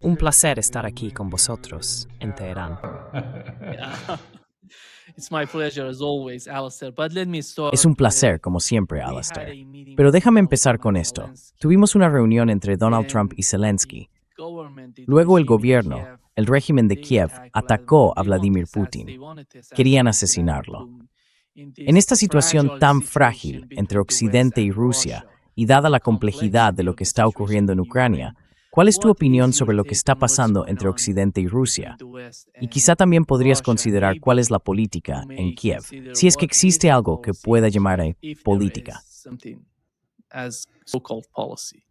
Un placer estar aquí con vosotros en Teherán. Yeah. It's my pleasure as always, Alistair. But let me start. Es un placer, como siempre, We had Alastair. a meeting Pero with déjame Donald empezar Trump con and esto. Zelensky. Tuvimos una reunión entre Donald Then Trump y Zelensky. the government, the Luego el regime in gobierno, Kiev, el régimen de they Kiev, attacked atacó a Vladimir. Vladimir Putin. They wanted to Querían assassinate asesinarlo. Putin. In En esta this situación fragile tan situation frágil between entre the Occidente West y and Rusia, Russia, y dada la the complejidad de complexity lo of que the está situation ocurriendo en in Ucrania, Ukraine, ¿cuál es tu what opinión is your sobre lo que take está on what's pasando going entre on Occidente y Rusia? between the West Y and quizá también podrías Russia? considerar cuál es la Maybe política you en may Kiev, consider si es que what is existe the algo que policy pueda in llamar Kiev, if there política. is something as so-called policy.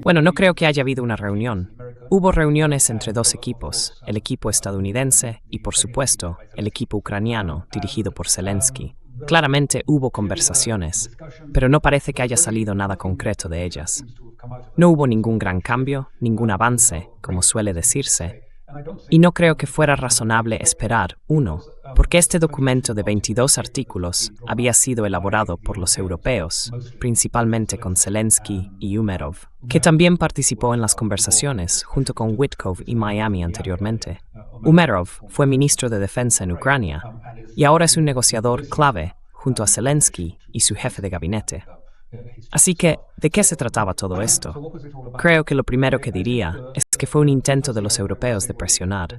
Bueno, no creo que haya habido una reunión. Hubo reuniones entre dos equipos, el equipo estadounidense y, por supuesto, el equipo ucraniano, dirigido por Zelensky. Claramente hubo conversaciones, pero no parece que haya salido nada concreto de ellas. No hubo ningún gran cambio, ningún avance, como suele decirse, y no creo que fuera razonable esperar uno, porque este documento de 22 artículos había sido elaborado por los europeos, principalmente con Zelensky y Umerov, que también participó en las conversaciones junto con Witkoff y Miami anteriormente. Umerov fue ministro de Defensa en Ucrania y ahora es un negociador clave junto a Zelensky y su jefe de gabinete. Así que, ¿de qué se trataba todo esto? Creo que lo primero que diría es que fue un intento de los europeos de presionar.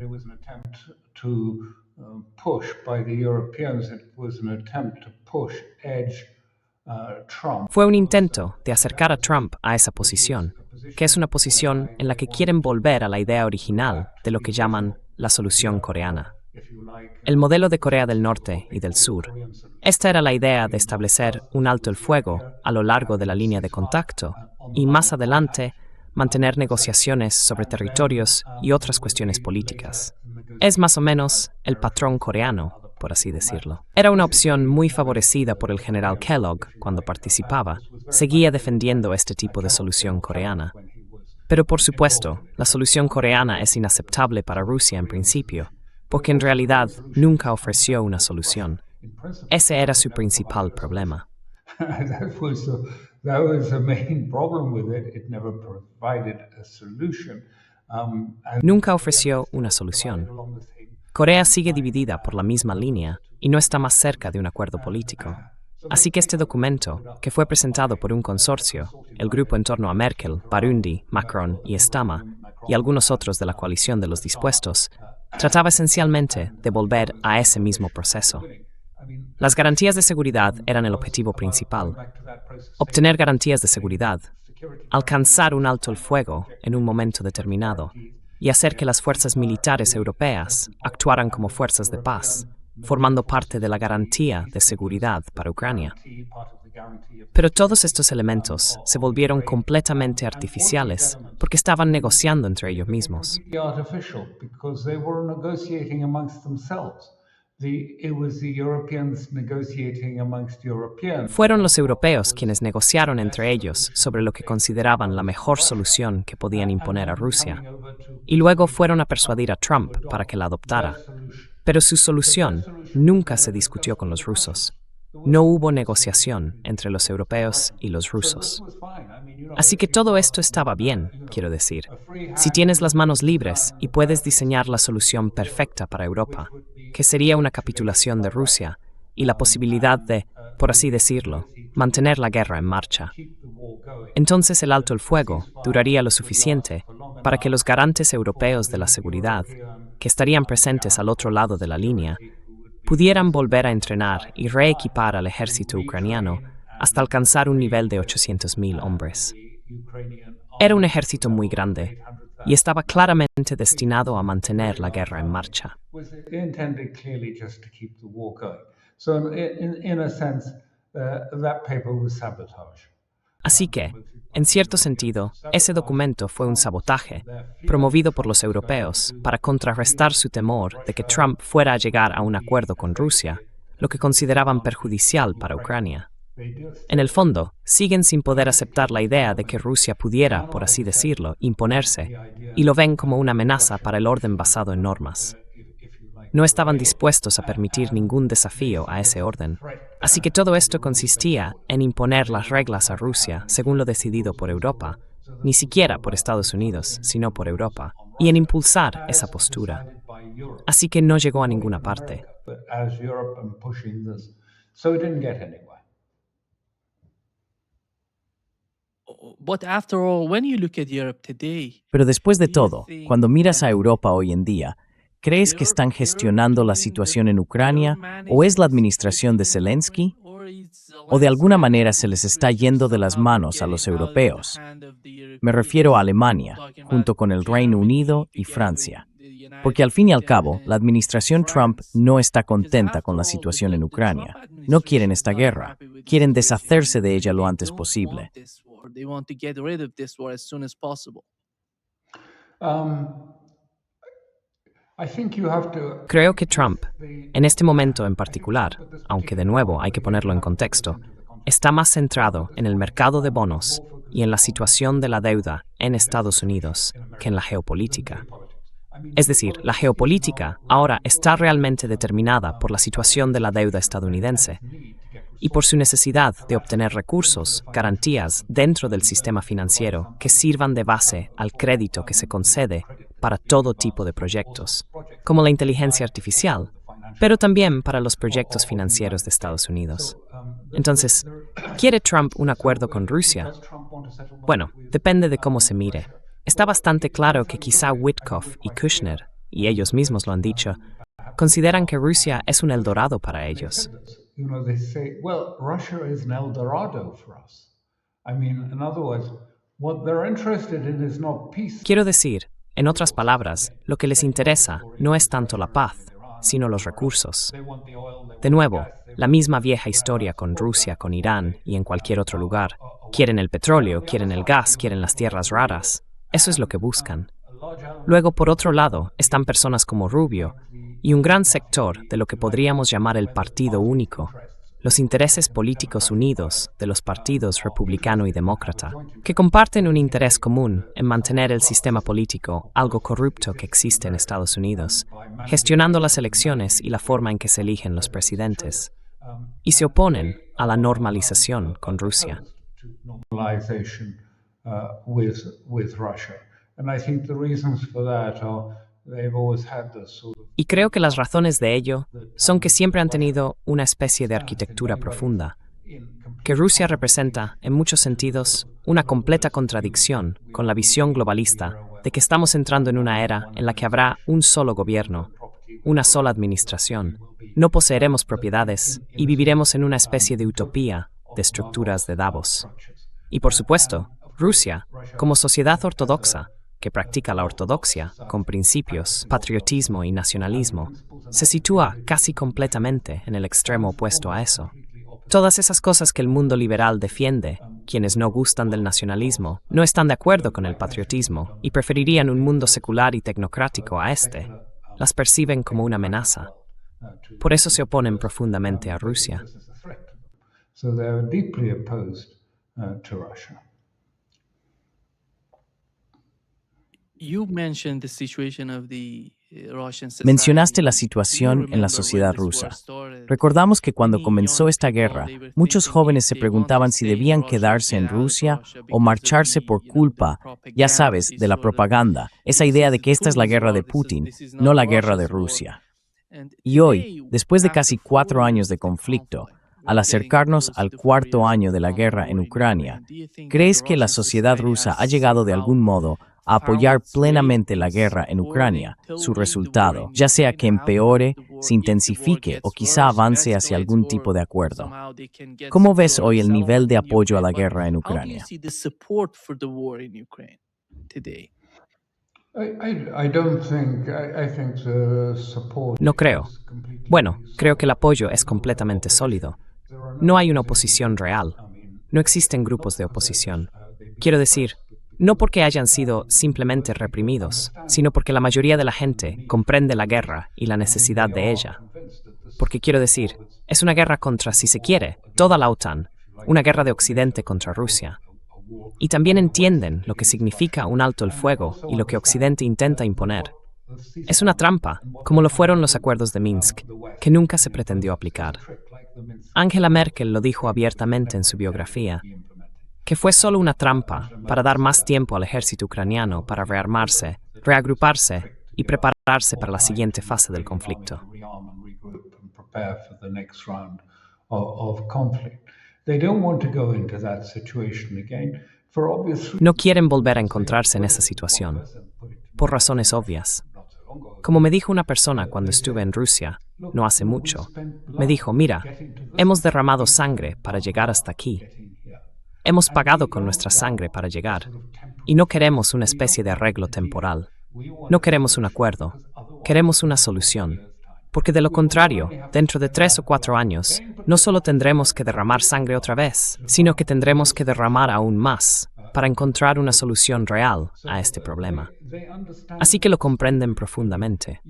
Fue un intento de acercar a Trump a esa posición, que es una posición en la que quieren volver a la idea original de lo que llaman la solución coreana. El modelo de Corea del Norte y del Sur. Esta era la idea de establecer un alto el fuego a lo largo de la línea de contacto y más adelante mantener negociaciones sobre territorios y otras cuestiones políticas. Es más o menos el patrón coreano, por así decirlo. Era una opción muy favorecida por el general Kellogg cuando participaba. Seguía defendiendo este tipo de solución coreana. Pero por supuesto, la solución coreana es inaceptable para Rusia en principio, porque en realidad nunca ofreció una solución. Ese era su principal problema. Nunca ofreció una solución. Corea sigue dividida por la misma línea y no está más cerca de un acuerdo político. Así que este documento, que fue presentado por un consorcio, el grupo en torno a Merkel, Burundi, Macron y Stama, y algunos otros de la coalición de los dispuestos, trataba esencialmente de volver a ese mismo proceso. Las garantías de seguridad eran el objetivo principal. Obtener garantías de seguridad, alcanzar un alto el fuego en un momento determinado y hacer que las fuerzas militares europeas actuaran como fuerzas de paz, formando parte de la garantía de seguridad para Ucrania. Pero todos estos elementos se volvieron completamente artificiales porque estaban negociando entre ellos mismos. Fueron los europeos quienes negociaron entre ellos sobre lo que consideraban la mejor solución que podían imponer a Rusia, y luego fueron a persuadir a Trump para que la adoptara. Pero su solución nunca se discutió con los rusos. No hubo negociación entre los europeos y los rusos. Así que todo esto estaba bien, quiero decir. Si tienes las manos libres y puedes diseñar la solución perfecta para Europa, que sería una capitulación de Rusia y la posibilidad de, por así decirlo, mantener la guerra en marcha. Entonces el alto el fuego duraría lo suficiente para que los garantes europeos de la seguridad, que estarían presentes al otro lado de la línea, pudieran volver a entrenar y reequipar al ejército ucraniano hasta alcanzar un nivel de 800.000 hombres. Era un ejército muy grande y estaba claramente destinado a mantener la guerra en marcha. Así que, en cierto sentido, ese documento fue un sabotaje, promovido por los europeos para contrarrestar su temor de que Trump fuera a llegar a un acuerdo con Rusia, lo que consideraban perjudicial para Ucrania. En el fondo, siguen sin poder aceptar la idea de que Rusia pudiera, por así decirlo, imponerse, y lo ven como una amenaza para el orden basado en normas. No estaban dispuestos a permitir ningún desafío a ese orden. Así que todo esto consistía en imponer las reglas a Rusia según lo decidido por Europa, ni siquiera por Estados Unidos, sino por Europa, y en impulsar esa postura. Así que no llegó a ninguna parte. But after all, when you look at Europe today, Pero después de do you todo, think cuando miras a that Europa hoy en día, ¿crees que están gestionando la situación en Ucrania o es la administración de Zelensky? ¿O de alguna manera se les está yendo de las manos a los europeos? Me refiero a Alemania, junto con el Reino Unido y Francia. Porque al fin y al cabo, la administración Trump no está contenta con la situación en Ucrania. No quieren esta guerra. Quieren deshacerse de ella lo antes posible. They want to get rid of this war as soon as possible. Creo que Trump, en este momento en particular, aunque de nuevo hay que ponerlo en contexto, está más centrado en el mercado de bonos y en la situación de la deuda en Estados Unidos que en la geopolítica. Es decir, la geopolítica ahora está realmente determinada por la situación de la deuda estadounidense y por su necesidad de obtener recursos, garantías dentro del sistema financiero que sirvan de base al crédito que se concede para todo tipo de proyectos, como la inteligencia artificial, pero también para los proyectos financieros de Estados Unidos. Entonces, ¿quiere Trump un acuerdo con Rusia? Bueno, depende de cómo se mire. Está bastante claro que quizá Witkoff y Kushner, y ellos mismos lo han dicho, consideran que Rusia es un Eldorado para ellos. They say, well, Russia is an El Dorado for us. I mean, in other words, what they're interested in is not peace. Quiero decir, en otras palabras, lo que les interesa no es tanto la paz, sino los recursos. De nuevo, la misma vieja historia con Rusia, con Irán y en cualquier otro lugar. Quieren el petróleo, quieren el gas, quieren las tierras raras. Eso es lo que buscan. Luego, por otro lado, están personas como Rubio y un gran sector de lo que podríamos llamar el Partido Único, los intereses políticos unidos de los partidos republicano y demócrata, que comparten un interés común en mantener el sistema político algo corrupto que existe en Estados Unidos, gestionando las elecciones y la forma en que se eligen los presidentes, y se oponen a la normalización con Rusia. Y creo que las razones de ello son que siempre han tenido una especie de arquitectura profunda, que Rusia representa, en muchos sentidos, una completa contradicción con la visión globalista de que estamos entrando en una era en la que habrá un solo gobierno, una sola administración, no poseeremos propiedades y viviremos en una especie de utopía de estructuras de Davos. Y por supuesto, Rusia, como sociedad ortodoxa, que practica la ortodoxia, con principios, patriotismo y nacionalismo, se sitúa casi completamente en el extremo opuesto a eso. Todas esas cosas que el mundo liberal defiende, quienes no gustan del nacionalismo, no están de acuerdo con el patriotismo y preferirían un mundo secular y tecnocrático a este. Las perciben como una amenaza. Por eso se oponen profundamente a Rusia. Mencionaste la situación en la sociedad rusa. Recordamos que cuando comenzó esta guerra, muchos jóvenes se preguntaban si debían quedarse en Rusia o marcharse por culpa, ya sabes, de la propaganda, esa idea de que esta es la guerra de Putin, no la guerra de Rusia. Y hoy, después de casi 4 años de conflicto, al acercarnos al 4º año de la guerra en Ucrania, ¿crees que la sociedad rusa ha llegado de algún modo a apoyar plenamente la guerra en Ucrania, su resultado, ya sea que empeore, se intensifique o quizá avance hacia algún tipo de acuerdo? ¿Cómo ves hoy el nivel de apoyo a la guerra en Ucrania? No creo. Bueno, creo que el apoyo es completamente sólido. No hay una oposición real. No existen grupos de oposición. Quiero decir, no porque hayan sido simplemente reprimidos, sino porque la mayoría de la gente comprende la guerra y la necesidad de ella. Porque quiero decir, es una guerra contra, si se quiere, toda la OTAN, una guerra de Occidente contra Rusia. Y también entienden lo que significa un alto el fuego y lo que Occidente intenta imponer. Es una trampa, como lo fueron los acuerdos de Minsk, que nunca se pretendió aplicar. Angela Merkel lo dijo abiertamente en su biografía, que fue solo una trampa para dar más tiempo al ejército ucraniano para rearmarse, reagruparse y prepararse para la siguiente fase del conflicto. No quieren volver a encontrarse en esa situación, por razones obvias. Como me dijo una persona cuando estuve en Rusia, no hace mucho, me dijo, mira, hemos derramado sangre para llegar hasta aquí. Hemos pagado con nuestra sangre para llegar, y no queremos una especie de arreglo temporal. No queremos un acuerdo, queremos una solución. Porque de lo contrario, dentro de 3 o 4 años, no solo tendremos que derramar sangre otra vez, sino que tendremos que derramar aún más para encontrar una solución real a este problema. Así que lo comprenden profundamente.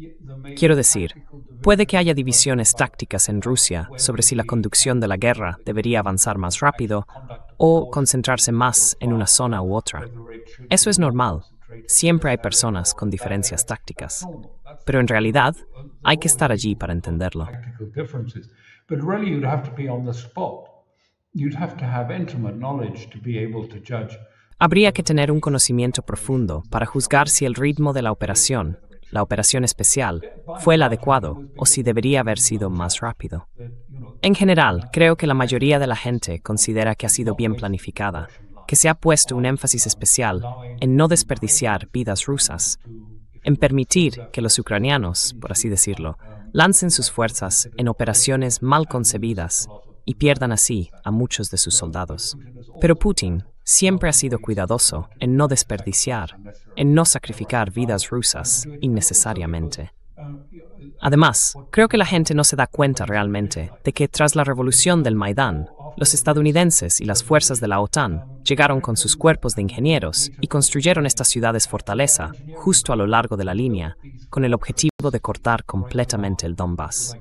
Quiero decir, puede que haya divisiones tácticas en Rusia sobre si la conducción de la guerra debería avanzar más rápido o concentrarse más en una zona u otra. Eso es normal. Siempre hay personas con diferencias tácticas. Pero en realidad, hay que estar allí para entenderlo. Habría que tener un conocimiento profundo para juzgar si el ritmo de la operación especial, fue el adecuado o si debería haber sido más rápido. En general, creo que la mayoría de la gente considera que ha sido bien planificada, que se ha puesto un énfasis especial en no desperdiciar vidas rusas, en permitir que los ucranianos, por así decirlo, lancen sus fuerzas en operaciones mal concebidas y pierdan así a muchos de sus soldados. Pero Putin siempre ha sido cuidadoso en no desperdiciar, en no sacrificar vidas rusas innecesariamente. Además, creo que la gente no se da cuenta realmente de que tras la revolución del Maidán, los estadounidenses y las fuerzas de la OTAN llegaron con sus cuerpos de ingenieros y construyeron estas ciudades fortaleza justo a lo largo de la línea, con el objetivo de cortar completamente el Donbass.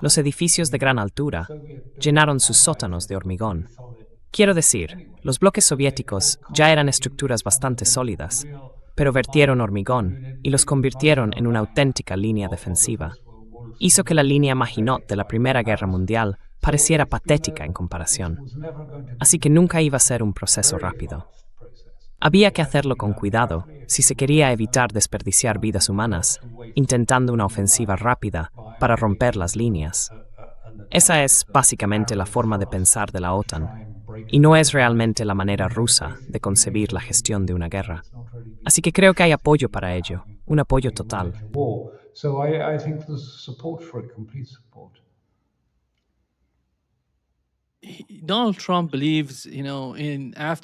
Los edificios de gran altura llenaron sus sótanos de hormigón. Quiero decir, los bloques soviéticos ya eran estructuras bastante sólidas, pero vertieron hormigón y los convirtieron en una auténtica línea defensiva. Hizo que la línea Maginot de la Primera Guerra Mundial pareciera patética en comparación. Así que nunca iba a ser un proceso rápido. Había que hacerlo con cuidado si se quería evitar desperdiciar vidas humanas, intentando una ofensiva rápida para romper las líneas. Esa es básicamente la forma de pensar de la OTAN, y no es realmente la manera rusa de concebir la gestión de una guerra. Así que creo que hay apoyo para ello, un apoyo total.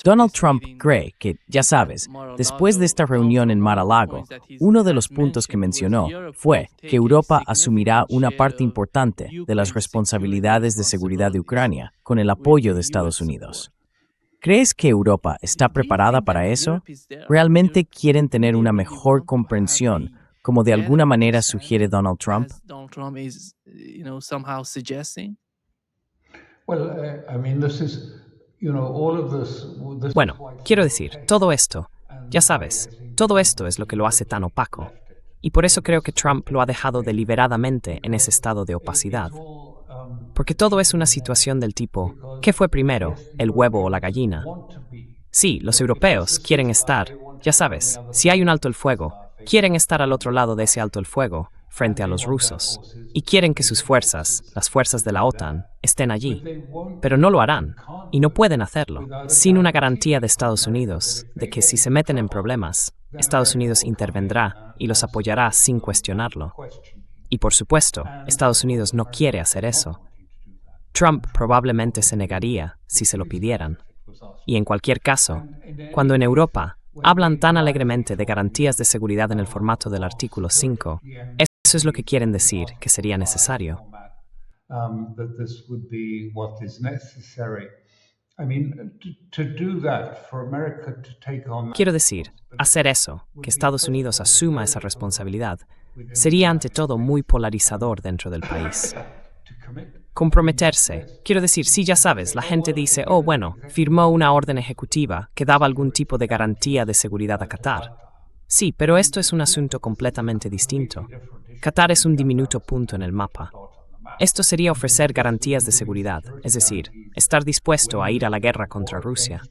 Donald Trump cree que, ya sabes, después de esta reunión en Mar-a-Lago, uno de los puntos que mencionó fue que Europa asumirá una parte importante de las responsabilidades de seguridad de Ucrania con el apoyo de Estados Unidos. ¿Crees que Europa está preparada para eso? ¿Realmente quieren tener una mejor comprensión, como de alguna manera sugiere Donald Trump? Bueno, quiero decir, todo esto, ya sabes, todo esto es lo que lo hace tan opaco. Y por eso creo que Trump lo ha dejado deliberadamente en ese estado de opacidad. Porque todo es una situación del tipo, ¿qué fue primero, el huevo o la gallina? Sí, los europeos quieren estar, ya sabes, si hay un alto el fuego, quieren estar al otro lado de ese alto el fuego, frente a los rusos, y quieren que sus fuerzas, las fuerzas de la OTAN, estén allí. Pero no lo harán, y no pueden hacerlo, sin una garantía de Estados Unidos de que si se meten en problemas, Estados Unidos intervendrá y los apoyará sin cuestionarlo. Y por supuesto, Estados Unidos no quiere hacer eso. Trump probablemente se negaría si se lo pidieran. Y en cualquier caso, cuando en Europa hablan tan alegremente de garantías de seguridad en el formato del artículo 5, eso es lo que quieren decir que sería necesario. Quiero decir, hacer eso, que Estados Unidos asuma esa responsabilidad, sería ante todo muy polarizador dentro del país. Comprometerse. Quiero decir, sí, ya sabes, la gente dice, oh, bueno, firmó una orden ejecutiva que daba algún tipo de garantía de seguridad a Qatar. Sí, pero esto es un asunto completamente distinto. Qatar es un diminuto punto en el mapa. Esto sería ofrecer garantías de seguridad, es decir, estar dispuesto a ir a la guerra contra Rusia.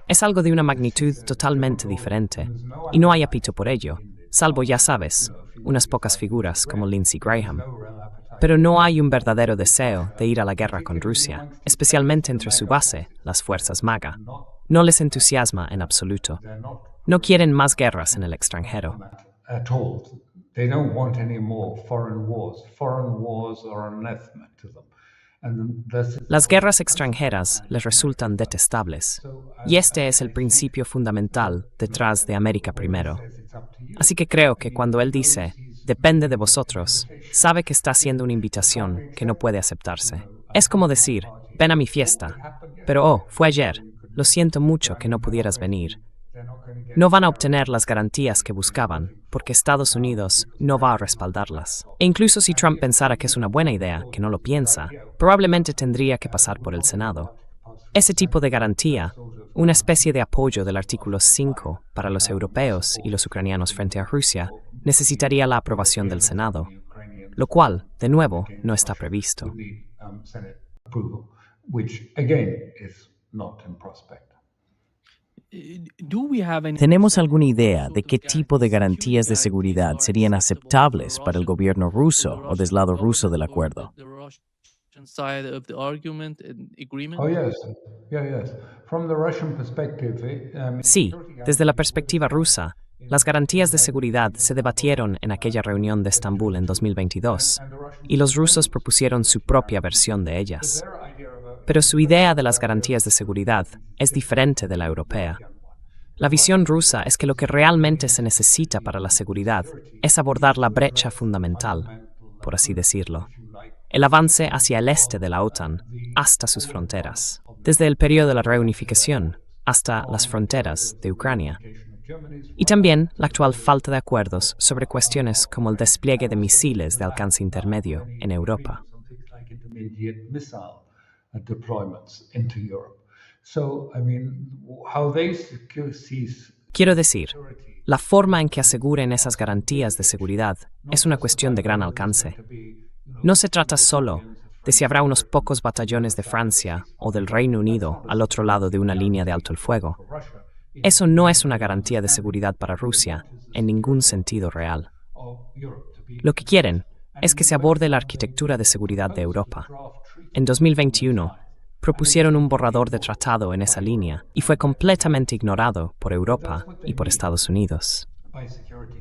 Es algo de una magnitud totalmente diferente, y no hay apito por ello, salvo, ya sabes, unas pocas figuras como Lindsey Graham. Pero no hay un verdadero deseo de ir a la guerra con Rusia, especialmente entre su base, las fuerzas MAGA. No les entusiasma en absoluto. No quieren más guerras en el extranjero. At all. They don't want any more foreign wars. Foreign wars are anathema to them. Las guerras extranjeras les resultan detestables, y este es el principio fundamental detrás de América Primero. Así que creo que cuando él dice, depende de vosotros, sabe que está haciendo una invitación que no puede aceptarse. Es como decir, ven a mi fiesta, pero oh, fue ayer, lo siento mucho que no pudieras venir. No van a obtener las garantías que buscaban, porque Estados Unidos no va a respaldarlas. E incluso si Trump pensara que es una buena idea, que no lo piensa, probablemente tendría que pasar por el Senado. Ese tipo de garantía, una especie de apoyo del artículo 5 para los europeos y los ucranianos frente a Rusia, necesitaría la aprobación del Senado, lo cual, de nuevo, no está previsto. ¿Tenemos alguna idea de qué tipo de garantías de seguridad serían aceptables para el gobierno ruso o del lado ruso del acuerdo? Sí, desde la perspectiva rusa, las garantías de seguridad se debatieron en aquella reunión de Estambul en 2022, y los rusos propusieron su propia versión de ellas. Pero su idea de las garantías de seguridad es diferente de la europea. La visión rusa es que lo que realmente se necesita para la seguridad es abordar la brecha fundamental, por así decirlo, el avance hacia el este de la OTAN hasta sus fronteras, desde el periodo de la reunificación hasta las fronteras de Ucrania. Y también la actual falta de acuerdos sobre cuestiones como el despliegue de misiles de alcance intermedio en Europa. Quiero decir, la forma en que aseguren esas garantías de seguridad es una cuestión de gran alcance. No se trata solo de si habrá unos pocos batallones de Francia o del Reino Unido al otro lado de una línea de alto el fuego. Eso no es una garantía de seguridad para Rusia en ningún sentido real. Lo que quieren es que se aborde la arquitectura de seguridad de Europa. En 2021, propusieron un borrador de tratado en esa línea y fue completamente ignorado por Europa y por Estados Unidos.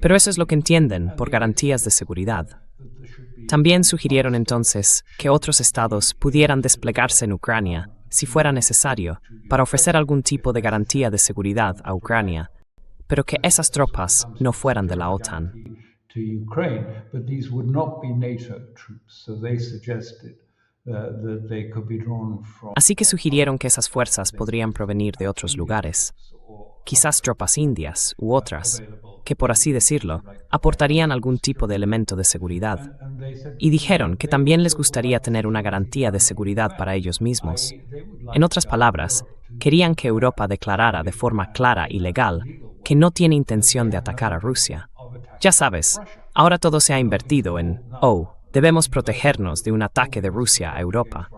Pero eso es lo que entienden por garantías de seguridad. También sugirieron entonces que otros estados pudieran desplegarse en Ucrania si fuera necesario para ofrecer algún tipo de garantía de seguridad a Ucrania, pero que esas tropas no fueran de la OTAN. Así que sugirieron que esas fuerzas podrían provenir de otros lugares, quizás tropas indias u otras, que por así decirlo, aportarían algún tipo de elemento de seguridad. Y dijeron que también les gustaría tener una garantía de seguridad para ellos mismos. En otras palabras, querían que Europa declarara de forma clara y legal que no tiene intención de atacar a Rusia. Ya sabes, ahora todo se ha invertido en, oh, debemos protegernos de un ataque de Rusia a Europa.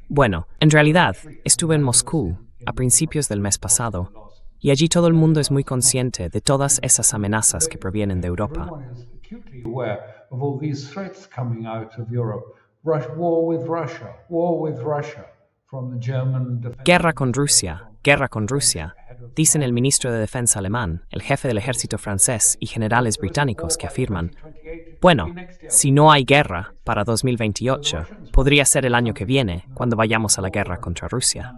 Bueno, en realidad, estuve en Moscú a principios del mes pasado, y allí todo el mundo es muy consciente de todas esas amenazas que provienen de Europa. Guerra con Rusia, dicen el ministro de Defensa alemán, el jefe del ejército francés y generales británicos que afirman, bueno, si no hay guerra para 2028, podría ser el año que viene cuando vayamos a la guerra contra Rusia.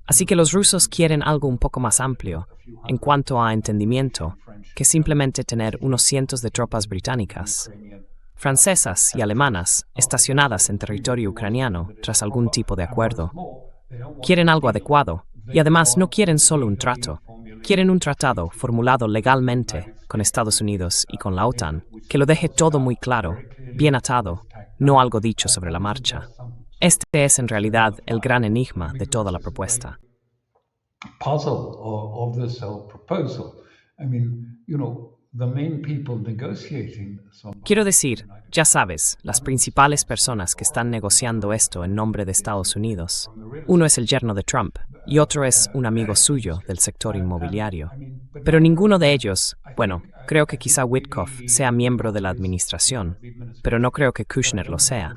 Así que los rusos quieren algo un poco más amplio, en cuanto a entendimiento, que simplemente tener unos cientos de tropas británicas, francesas y alemanas estacionadas en territorio ucraniano tras algún tipo de acuerdo. Quieren algo adecuado, y además no quieren solo un trato, quieren un tratado formulado legalmente con Estados Unidos y con la OTAN, que lo deje todo muy claro, bien atado, no algo dicho sobre la marcha. Este es en realidad el gran enigma de toda la propuesta. Puzzle of this whole proposal. I mean, the main people negotiating Quiero decir, ya sabes, las principales personas que están negociando esto en nombre de Estados Unidos. Uno es el yerno de Trump y otro es un amigo suyo del sector inmobiliario. Pero ninguno de ellos, bueno, creo que quizá Witkoff sea miembro de la administración, pero no creo que Kushner lo sea.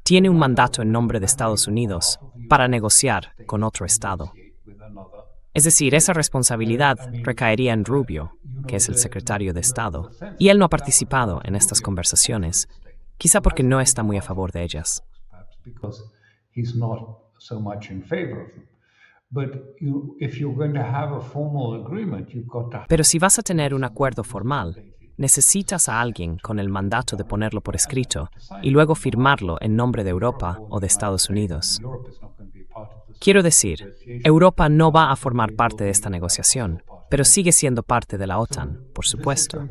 Tiene un mandato en nombre de Estados Unidos para negociar con otro estado. Es decir, esa responsabilidad recaería en Rubio, que es el secretario de Estado, y él no ha participado en estas conversaciones, quizá porque no está muy a favor de ellas. Pero si vas a tener un acuerdo formal, necesitas a alguien con el mandato de ponerlo por escrito y luego firmarlo en nombre de Europa o de Estados Unidos. Quiero decir, Europa no va a formar parte de esta negociación, pero sigue siendo parte de la OTAN, por supuesto.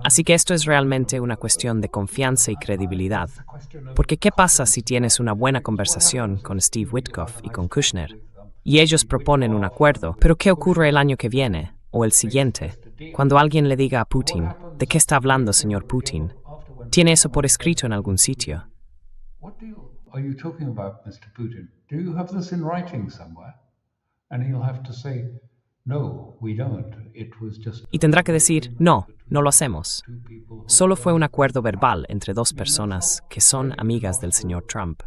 Así que esto es realmente una cuestión de confianza y credibilidad. Porque ¿qué pasa si tienes una buena conversación con Steve Witkoff y con Kushner? Y ellos proponen un acuerdo, pero ¿qué ocurre el año que viene, o el siguiente, cuando alguien le diga a Putin, ¿de qué está hablando, señor Putin? ¿Tiene eso por escrito en algún sitio? Are you talking about, Mr. Putin? Do you have this in writing somewhere? And he'll have to say, no, we don't. It was just... Y tendrá que decir, no, no lo hacemos. Solo fue un acuerdo verbal entre dos personas que son amigas del señor Trump.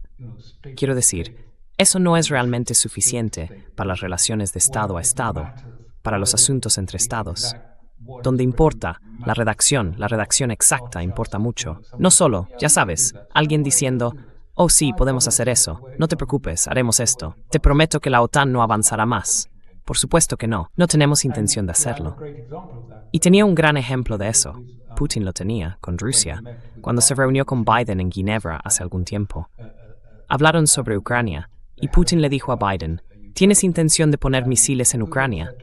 Quiero decir, eso no es realmente suficiente para las relaciones de Estado a Estado, para los asuntos entre Estados. Donde importa, la redacción exacta importa mucho. No solo, ya sabes, alguien diciendo, oh sí, podemos hacer eso, no te preocupes, haremos esto. Te prometo que la OTAN no avanzará más. Por supuesto que no tenemos intención de hacerlo. Y tenía un gran ejemplo de eso. Putin lo tenía, con Rusia, cuando se reunió con Biden en Ginebra hace algún tiempo. Hablaron sobre Ucrania, y Putin le dijo a Biden, ¿tienes intención de poner misiles en Ucrania?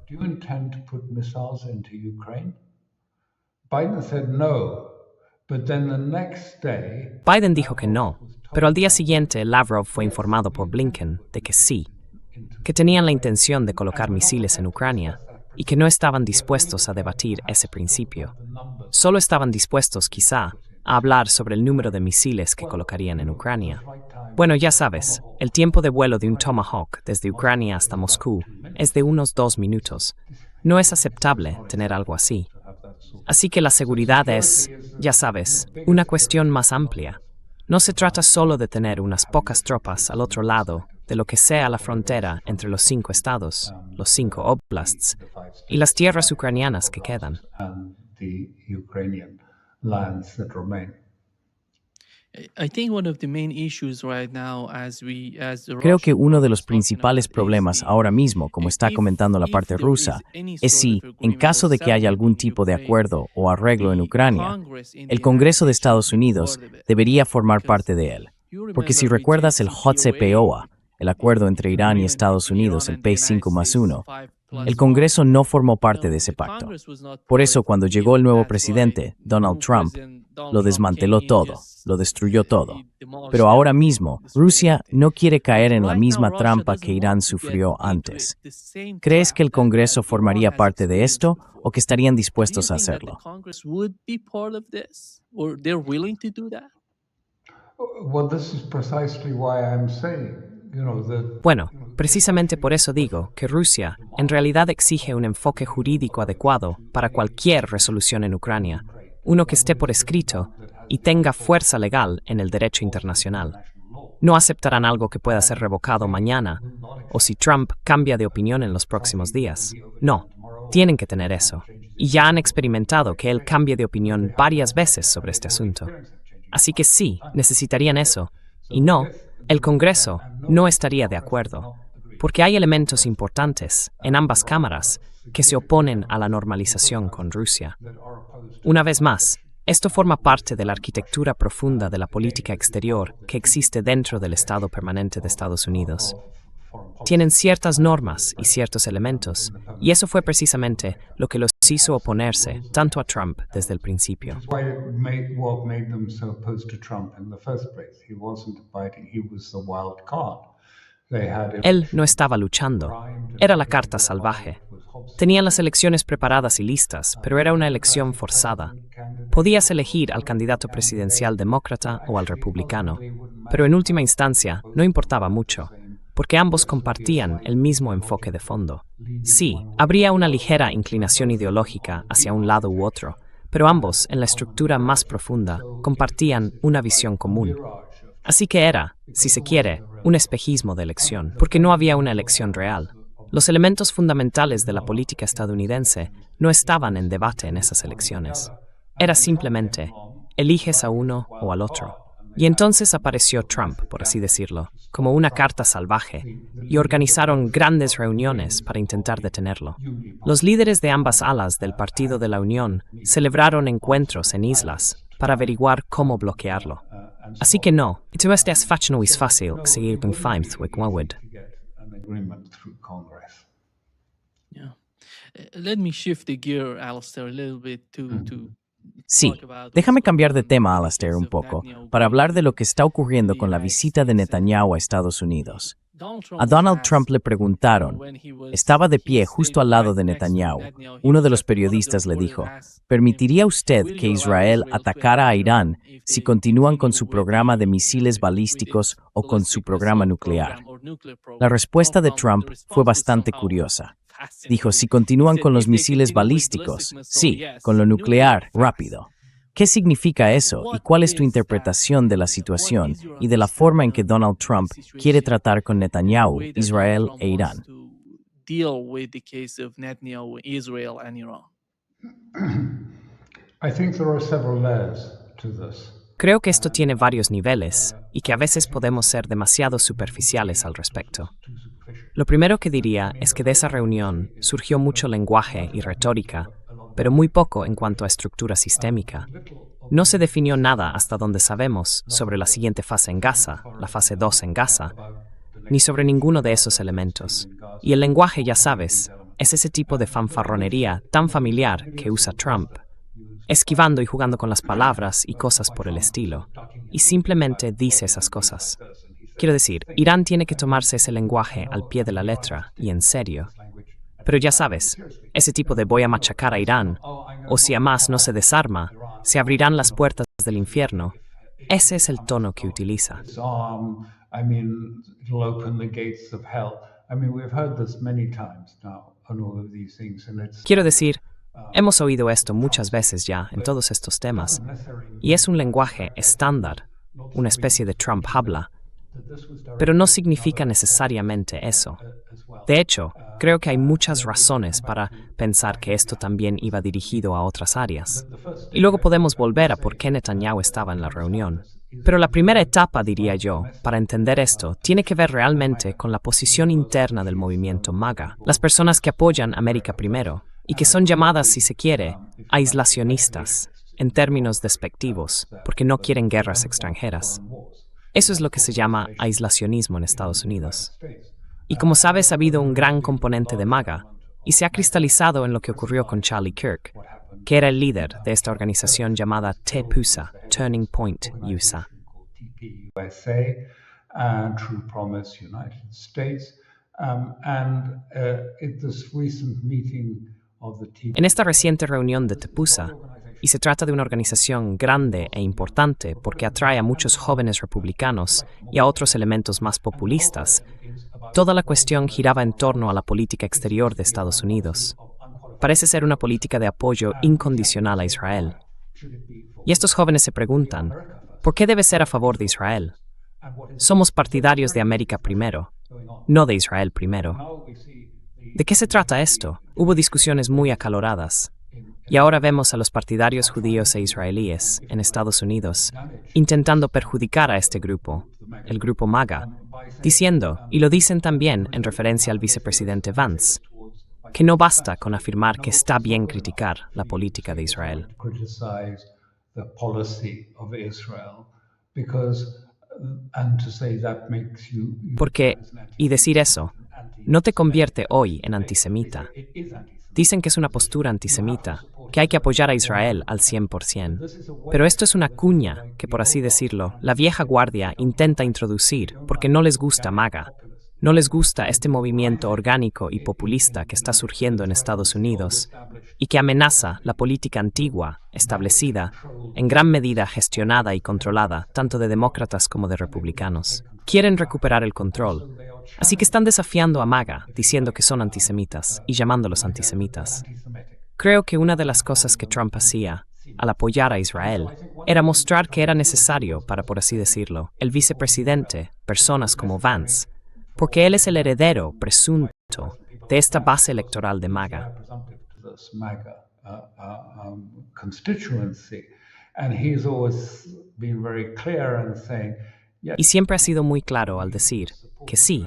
Do you intend to put missiles into Ukraine? Biden said no, but then the next day... Biden dijo que no, pero al día siguiente Lavrov fue informado por Blinken de que sí, que tenían la intención de colocar misiles en Ucrania y que no estaban dispuestos a debatir ese principio. Solo estaban dispuestos, quizá, a hablar sobre el número de misiles que colocarían en Ucrania. Bueno, ya sabes, el tiempo de vuelo de un Tomahawk desde Ucrania hasta Moscú es de unos 2 minutos. No es aceptable tener algo así. Así que la seguridad es, ya sabes, una cuestión más amplia. No se trata solo de tener unas pocas tropas al otro lado de lo que sea la frontera entre los 5 estados, los 5 oblasts, y las tierras ucranianas que quedan. Creo que uno de los principales problemas ahora mismo, como está comentando la parte rusa, es si, en caso de que haya algún tipo de acuerdo o arreglo en Ucrania, el Congreso de Estados Unidos debería formar parte de él. Porque si recuerdas el JCPOA, el acuerdo entre Irán y Estados Unidos, el P5+1, el Congreso no formó parte de ese pacto. Por eso, cuando llegó el nuevo presidente, Donald Trump, lo desmanteló todo, lo destruyó todo. Pero ahora mismo, Rusia no quiere caer en la misma trampa que Irán sufrió antes. ¿Crees que el Congreso formaría parte de esto o que estarían dispuestos a hacerlo? Bueno, precisamente por eso digo que Rusia en realidad exige un enfoque jurídico adecuado para cualquier resolución en Ucrania, uno que esté por escrito y tenga fuerza legal en el derecho internacional. No aceptarán algo que pueda ser revocado mañana o si Trump cambia de opinión en los próximos días. No, tienen que tener eso. Y ya han experimentado que él cambie de opinión varias veces sobre este asunto. Así que sí, necesitarían eso. Y no, el Congreso no estaría de acuerdo, porque hay elementos importantes en ambas cámaras que se oponen a la normalización con Rusia. Una vez más, esto forma parte de la arquitectura profunda de la política exterior que existe dentro del Estado permanente de Estados Unidos. Tienen ciertas normas y ciertos elementos, y eso fue precisamente lo que los hizo oponerse tanto a Trump desde el principio. Why what made them so opposed to Trump in the first place? He wasn't fighting, he was the wild card. Él no estaba luchando, era la carta salvaje. Tenían las elecciones preparadas y listas, pero era una elección forzada. Podías elegir al candidato presidencial demócrata o al republicano, pero en última instancia no importaba mucho, porque ambos compartían el mismo enfoque de fondo. Sí, habría una ligera inclinación ideológica hacia un lado u otro, pero ambos, en la estructura más profunda, compartían una visión común. Así que era, si se quiere, un espejismo de elección, porque no había una elección real. Los elementos fundamentales de la política estadounidense no estaban en debate en esas elecciones. Era simplemente, eliges a uno o al otro. Y entonces apareció Trump, por así decirlo, como una carta salvaje, y organizaron grandes reuniones para intentar detenerlo. Los líderes de ambas alas del Partido de la Unión celebraron encuentros en islas para averiguar cómo bloquearlo. Así que no, ito este es fácil seguir con Faimthwick Wawid. Yeah. Let me shift the gear, Alistair, a little bit to Sí, déjame cambiar de tema, Alastair, un poco, para hablar de lo que está ocurriendo con la visita de Netanyahu a Estados Unidos. A Donald Trump le preguntaron, estaba de pie justo al lado de Netanyahu. Uno de los periodistas le dijo, ¿permitiría usted que Israel atacara a Irán si continúan con su programa de misiles balísticos o con su programa nuclear? La respuesta de Trump fue bastante curiosa. Dijo, si continúan con los misiles balísticos, sí, con lo nuclear, rápido. ¿Qué significa eso y cuál es tu interpretación de la situación y de la forma en que Donald Trump quiere tratar con Netanyahu, Israel e Irán? Creo que esto tiene varios niveles y que a veces podemos ser demasiado superficiales al respecto. Lo primero que diría es que de esa reunión surgió mucho lenguaje y retórica, pero muy poco en cuanto a estructura sistémica. No se definió nada hasta donde sabemos sobre la siguiente fase en Gaza, la fase 2 en Gaza, ni sobre ninguno de esos elementos. Y el lenguaje, ya sabes, es ese tipo de fanfarronería tan familiar que usa Trump, esquivando y jugando con las palabras y cosas por el estilo, y simplemente dice esas cosas. Quiero decir, Irán tiene que tomarse ese lenguaje al pie de la letra y en serio. Pero ya sabes, ese tipo de voy a machacar a Irán, o si Hamas no se desarma, se abrirán las puertas del infierno. Ese es el tono que utiliza. Quiero decir, hemos oído esto muchas veces ya en todos estos temas, y es un lenguaje estándar, una especie de Trump habla, pero no significa necesariamente eso. De hecho, creo que hay muchas razones para pensar que esto también iba dirigido a otras áreas. Y luego podemos volver a por qué Netanyahu estaba en la reunión. Pero la primera etapa, diría yo, para entender esto, tiene que ver realmente con la posición interna del movimiento MAGA, las personas que apoyan América Primero, y que son llamadas, si se quiere, aislacionistas, en términos despectivos, porque no quieren guerras extranjeras. Eso es lo que se llama aislacionismo en Estados Unidos. Y como sabes, ha habido un gran componente de MAGA, y se ha cristalizado en lo que ocurrió con Charlie Kirk, que era el líder de esta organización llamada TPUSA, Turning Point USA. En esta reciente reunión de TPUSA, y se trata de una organización grande e importante porque atrae a muchos jóvenes republicanos y a otros elementos más populistas, toda la cuestión giraba en torno a la política exterior de Estados Unidos. Parece ser una política de apoyo incondicional a Israel. Y estos jóvenes se preguntan, ¿por qué debe ser a favor de Israel? Somos partidarios de América primero, no de Israel primero. ¿De qué se trata esto? Hubo discusiones muy acaloradas. Y ahora vemos a los partidarios judíos e israelíes en Estados Unidos intentando perjudicar a este grupo, el grupo MAGA, diciendo, y lo dicen también en referencia al vicepresidente Vance, que no basta con afirmar que está bien criticar la política de Israel. and to say that makes you Porque, y decir eso, no te convierte hoy en antisemita. it is anti-Semitic. Dicen que es una postura antisemita, que hay que apoyar a Israel al 100%. Pero esto es una cuña que, por así decirlo, la vieja guardia intenta introducir porque no les gusta MAGA. No les gusta este movimiento orgánico y populista que está surgiendo en Estados Unidos y que amenaza la política antigua, establecida, en gran medida gestionada y controlada tanto de demócratas como de republicanos. Quieren recuperar el control. Así que están desafiando a MAGA, diciendo que son antisemitas y llamándolos antisemitas. Creo que una de las cosas que Trump hacía, al apoyar a Israel, era mostrar que era necesario para, por así decirlo, el vicepresidente, personas como Vance, porque él es el heredero presunto de esta base electoral de MAGA. This MAGA constituency, and he's always been very clear in saying, Y siempre ha sido muy claro al decir que sí,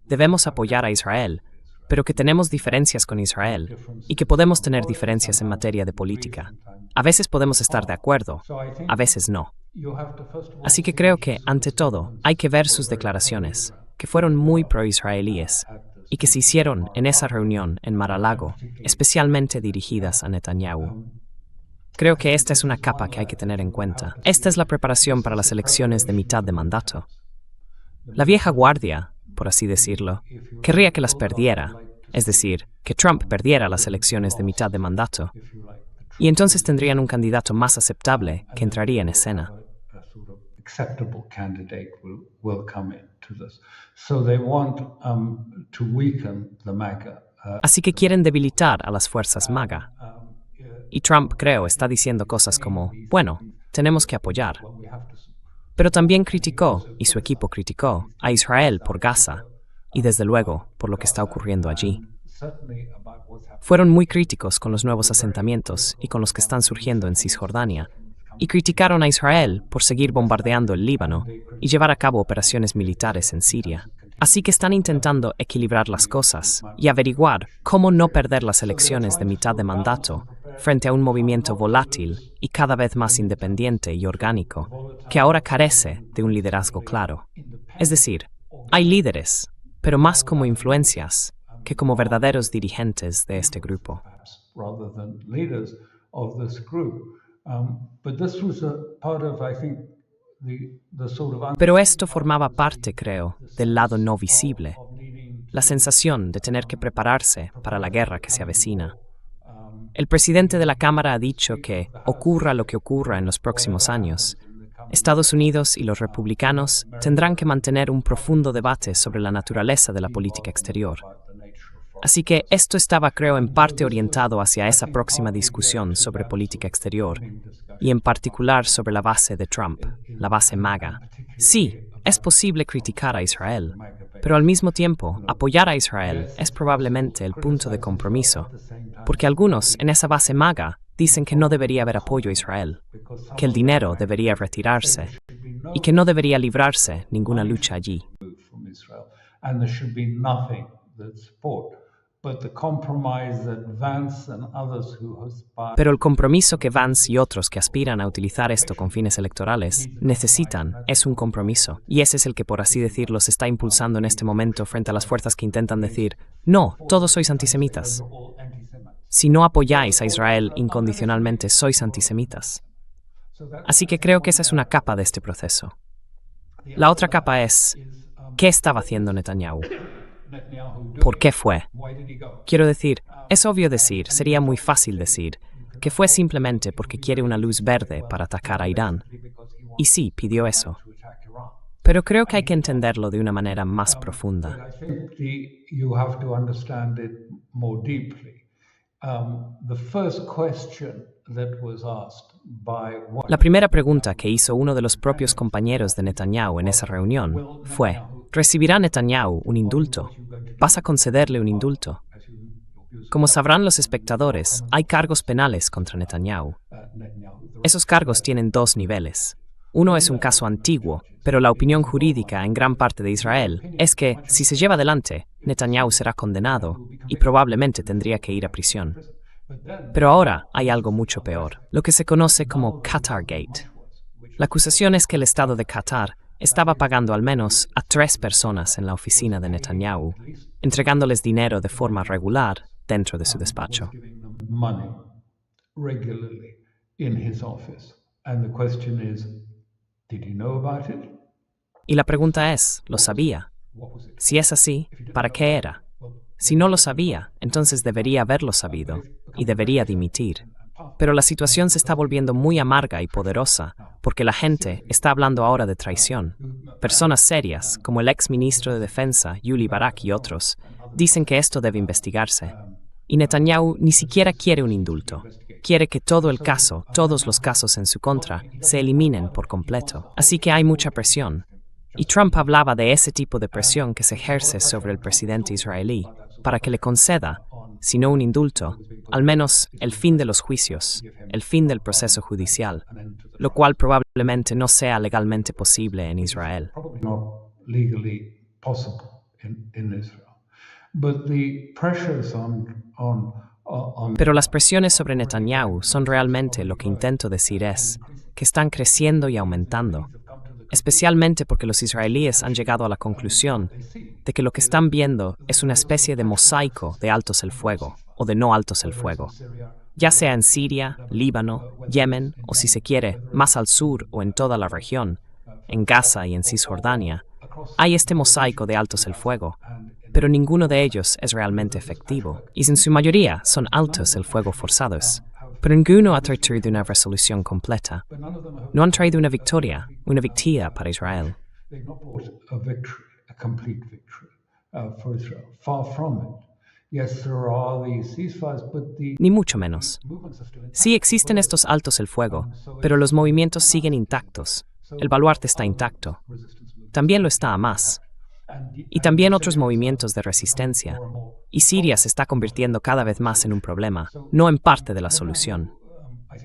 debemos apoyar a Israel, pero que tenemos diferencias con Israel y que podemos tener diferencias en materia de política. A veces podemos estar de acuerdo, a veces no. Así que creo que, ante todo, hay que ver sus declaraciones, que fueron muy pro-israelíes y que se hicieron en esa reunión en Mar-a-Lago, especialmente dirigidas a Netanyahu. Creo que esta es una capa que hay que tener en cuenta. Esta es la preparación para las elecciones de mitad de mandato. La vieja guardia, por así decirlo, querría que las perdiera, es decir, que Trump perdiera las elecciones de mitad de mandato, y entonces tendrían un candidato más aceptable que entraría en escena. a sort of acceptable candidate will come into this. So they want to weaken the MAGA. Así que quieren debilitar a las fuerzas MAGA. Y Trump, creo, está diciendo cosas como, bueno, tenemos que apoyar. We have to Pero también criticó, y su equipo criticó, a Israel por Gaza, y desde luego por lo que está ocurriendo allí. certainly about what's happening. Fueron muy críticos con los nuevos asentamientos y con los que están surgiendo en Cisjordania, y criticaron a Israel por seguir bombardeando el Líbano y llevar a cabo operaciones militares en Siria. Así que están intentando equilibrar las cosas y averiguar cómo no perder las elecciones de mitad de mandato frente a un movimiento volátil y cada vez más independiente y orgánico, que ahora carece de un liderazgo claro. Es decir, hay líderes, pero más como influencias que como verdaderos dirigentes de este grupo. Perhaps, rather than leaders of this group. But this was a part of, I think, the sort of Pero esto formaba parte, creo, del lado no visible, of needing la sensación de tener que prepararse para la guerra que se avecina. El presidente de la Cámara ha dicho que, ocurra lo que ocurra en los próximos años, Estados Unidos y los republicanos tendrán que mantener un profundo debate sobre la naturaleza de la política exterior. Así que esto estaba, creo, en parte orientado hacia esa próxima discusión sobre política exterior, y en particular sobre la base de Trump, la base MAGA. Sí, es posible criticar a Israel, pero al mismo tiempo, apoyar a Israel es probablemente el punto de compromiso, porque algunos en esa base MAGA dicen que no debería haber apoyo a Israel, que el dinero debería retirarse y que no debería librarse ninguna lucha allí. from Israel, and there should be nothing that support. But the compromise that Vance and others who aspire Pero el compromiso que Vance y otros que aspiran a utilizar esto con fines electorales necesitan es un compromiso, y ese es el que, por así decirlo, se está impulsando en este momento frente a las fuerzas que intentan decir, no, todos sois antisemitas. all anti-Semites. Si no apoyáis a Israel incondicionalmente, sois antisemitas. Así que creo que esa es una capa de este proceso. La otra capa es, ¿qué estaba haciendo Netanyahu? Netanyahu ¿Por qué fue? Why did he go? Quiero decir, es obvio decir, sería muy fácil decir, que fue simplemente porque quiere una luz verde para atacar a Irán. Y sí, pidió eso. To attack Iran. Pero creo que hay que entenderlo de una manera más profunda. I think you have to understand it more deeply. The first question that was asked by one La primera pregunta que hizo uno de los propios compañeros de Netanyahu en esa reunión fue, ¿recibirá Netanyahu un indulto? ¿Vas a concederle un indulto? Como sabrán los espectadores, hay cargos penales contra Netanyahu. Netanyahu. Esos cargos tienen dos niveles. Uno es un caso antiguo, pero la opinión jurídica en gran parte de Israel es que, si se lleva adelante, Netanyahu será condenado y probablemente tendría que ir a prisión. Pero ahora hay algo mucho peor, lo que se conoce como Qatar Gate. La acusación es que el Estado de Qatar estaba pagando al menos a 3 personas en la oficina de Netanyahu, entregándoles dinero de forma regular dentro de su despacho. Money regularly in his office. And the question is, did he know about it? Y la pregunta es, ¿lo sabía? What was it? Si es así, ¿para qué era? Si no lo sabía, entonces debería haberlo sabido y debería dimitir. Pero la situación se está volviendo muy amarga y poderosa porque la gente está hablando ahora de traición. Personas serias, como el ex ministro de Defensa, Yuli Barak y otros, dicen que esto debe investigarse. Y Netanyahu ni siquiera quiere un indulto. Quiere que todo el caso, todos los casos en su contra, se eliminen por completo. Así que hay mucha presión. Y Trump hablaba de ese tipo de presión que se ejerce sobre el presidente israelí para que le conceda, si no un indulto, al menos el fin de los juicios, el fin del proceso judicial, lo cual probablemente no sea legalmente posible en Israel. Probably not legally possible in Israel. But the pressures on Pero las presiones sobre Netanyahu son realmente, lo que intento decir es, que están creciendo y aumentando, especialmente porque los israelíes han llegado a la conclusión de que lo que están viendo es una especie de mosaico de altos el fuego o de no altos el fuego, ya sea en Siria, Líbano, Yemen o, si se quiere, más al sur o en toda la región, en Gaza y en Cisjordania. Hay este mosaico de altos el fuego, pero ninguno de ellos es realmente efectivo, y en su mayoría son altos el fuego forzados. Pero ninguno ha traído una resolución completa. No han traído una victoria para Israel. they've not brought a victory, a complete victory for Israel. Far from it. Yes, there are these ceasefires, but the Ni mucho menos. movements are still intact. Sí existen estos altos el fuego, pero los movimientos siguen intactos. El baluarte está intacto. También lo está Hamas. Y también otros movimientos de resistencia. Y Siria se está convirtiendo cada vez más en un problema, no en parte de la solución.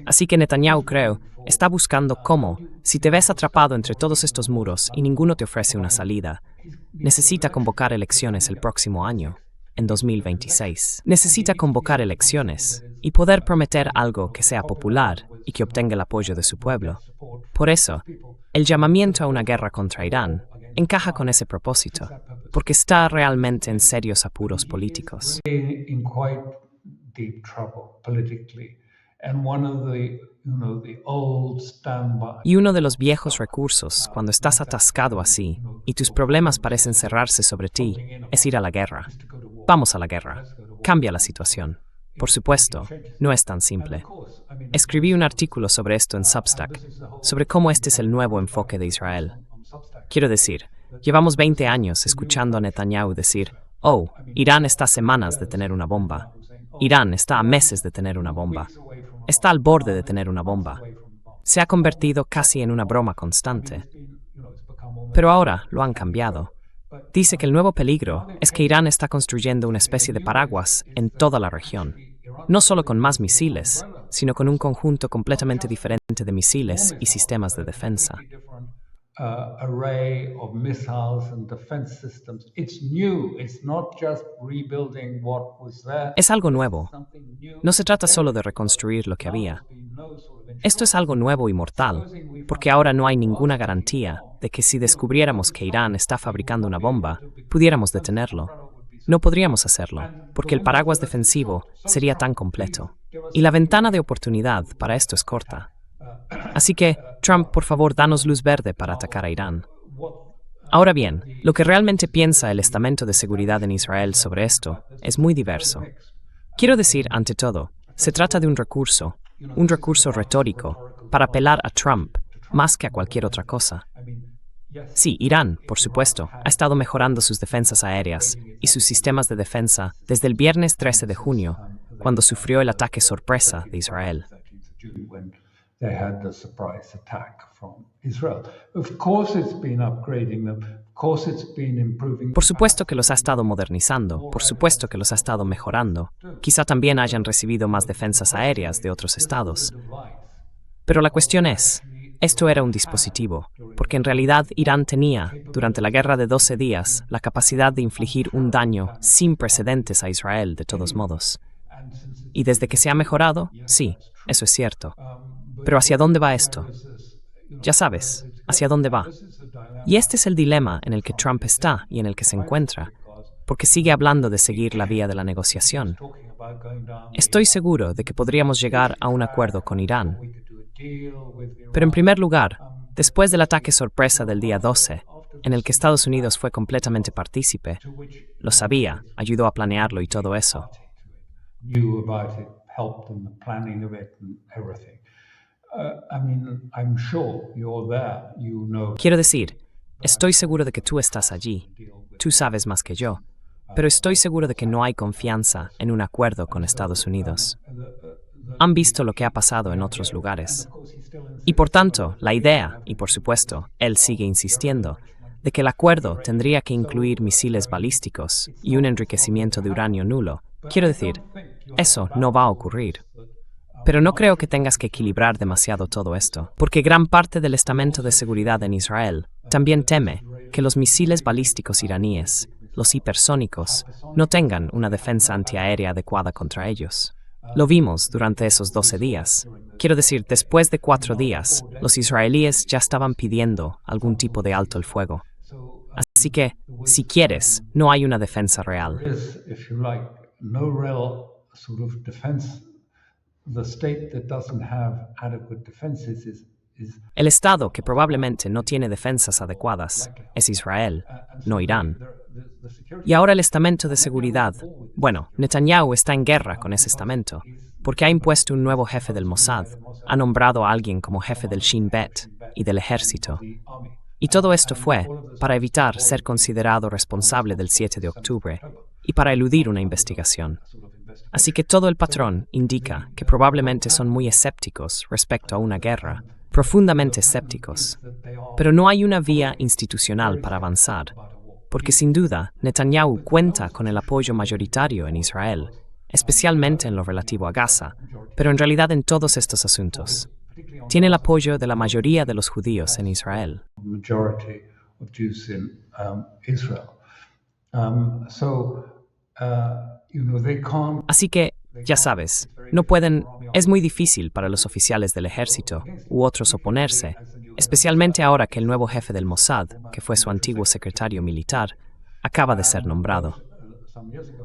Así que Netanyahu, creo, está buscando cómo, si te ves atrapado entre todos estos muros y ninguno te ofrece una salida, necesita convocar elecciones el próximo año, en 2026. Necesita convocar elecciones y poder prometer algo que sea popular y que obtenga el apoyo de su pueblo. Por eso, el llamamiento a una guerra contra Irán encaja con ese propósito, porque está realmente en serios apuros políticos. In quite deep trouble politically, and one of the old standby. Y uno de los viejos recursos, cuando estás atascado así, y tus problemas parecen cerrarse sobre ti, es ir a la guerra. Vamos a la guerra. Cambia la situación. Por supuesto, no es tan simple. Escribí un artículo sobre esto en Substack, sobre cómo este es el nuevo enfoque de Israel. Quiero decir, llevamos 20 años escuchando a Netanyahu decir, oh, Irán está a semanas de tener una bomba. Irán está a meses de tener una bomba. Está al borde de tener una bomba. Se ha convertido casi en una broma constante. Pero ahora lo han cambiado. Dice que el nuevo peligro es que Irán está construyendo una especie de paraguas en toda la región. No solo con más misiles, sino con un conjunto completamente diferente de misiles y sistemas de defensa. Array of missiles and defense systems. It's new. It's not just rebuilding what was there. Es algo nuevo. Something new. No se trata solo de reconstruir lo que había. Esto es algo nuevo y mortal, porque ahora no hay ninguna garantía de que si descubriéramos que Irán está fabricando una bomba, pudiéramos detenerlo. No podríamos hacerlo, porque el paraguas defensivo sería tan completo. Y la ventana de oportunidad para esto es corta. Así que, Trump, por favor, danos luz verde para atacar a Irán. Ahora bien, lo que realmente piensa el estamento de seguridad en Israel sobre esto es muy diverso. Quiero decir, ante todo, se trata de un recurso retórico, para apelar a Trump más que a cualquier otra cosa. Sí, Irán, por supuesto, ha estado mejorando sus defensas aéreas y sus sistemas de defensa desde el viernes 13 de junio, cuando sufrió el ataque sorpresa de Israel. When they had the surprise attack from Israel. Of course it's been upgrading them. Of course it's been improving. Por supuesto que los ha estado modernizando, por supuesto que los ha estado mejorando. Quizá también hayan recibido más defensas aéreas de otros estados. Pero la cuestión es, esto era un dispositivo, porque en realidad Irán tenía, durante la guerra de 12 días, la capacidad de infligir un daño sin precedentes a Israel de todos modos. Y desde que se ha mejorado, sí, eso es cierto. Pero ¿hacia dónde va esto? ya sabes, hacia dónde va. Y este es el dilema en el que Trump está y en el que se encuentra, porque sigue hablando de seguir la vía de la negociación. Estoy seguro de que podríamos llegar a un acuerdo con Irán. Pero en primer lugar, después del ataque sorpresa del día 12, en el que Estados Unidos fue completamente partícipe, lo sabía, ayudó a planearlo y todo eso. Quiero decir, estoy seguro de que tú estás allí. Tú sabes más que yo. Pero estoy seguro de que no hay confianza en un acuerdo con Estados Unidos. Han visto lo que ha pasado en otros lugares. Y por tanto, la idea, y por supuesto, él sigue insistiendo, de que el acuerdo tendría que incluir misiles balísticos y un enriquecimiento de uranio nulo. Quiero decir, eso no va a ocurrir. Pero no creo que tengas que equilibrar demasiado todo esto, porque gran parte del estamento de seguridad en Israel también teme que los misiles balísticos iraníes, los hipersónicos, no tengan una defensa antiaérea adecuada contra ellos. Lo vimos durante esos 12 días. Quiero decir, después de 4 días, los israelíes ya estaban pidiendo algún tipo de alto el fuego. Así que, si quieres, no hay una defensa real. El Estado que probablemente no tiene defensas adecuadas es Israel, no Irán. Y ahora el estamento de seguridad. Bueno, Netanyahu está en guerra con ese estamento, porque ha impuesto un nuevo jefe del Mossad, ha nombrado a alguien como jefe del Shin Bet y del ejército. Y todo esto fue para evitar ser considerado responsable del 7 de octubre y para eludir una investigación. Así que todo el patrón indica que probablemente son muy escépticos respecto a una guerra, profundamente escépticos. Pero no hay una vía institucional para avanzar, porque sin duda Netanyahu cuenta con el apoyo mayoritario en Israel, especialmente en lo relativo a Gaza, pero en realidad en todos estos asuntos. Tiene el apoyo de la mayoría de los judíos en Israel. Así que, ya sabes, no pueden, es muy difícil para los oficiales del ejército u otros oponerse, especialmente ahora que el nuevo jefe del Mossad, que fue su antiguo secretario militar, acaba de ser nombrado.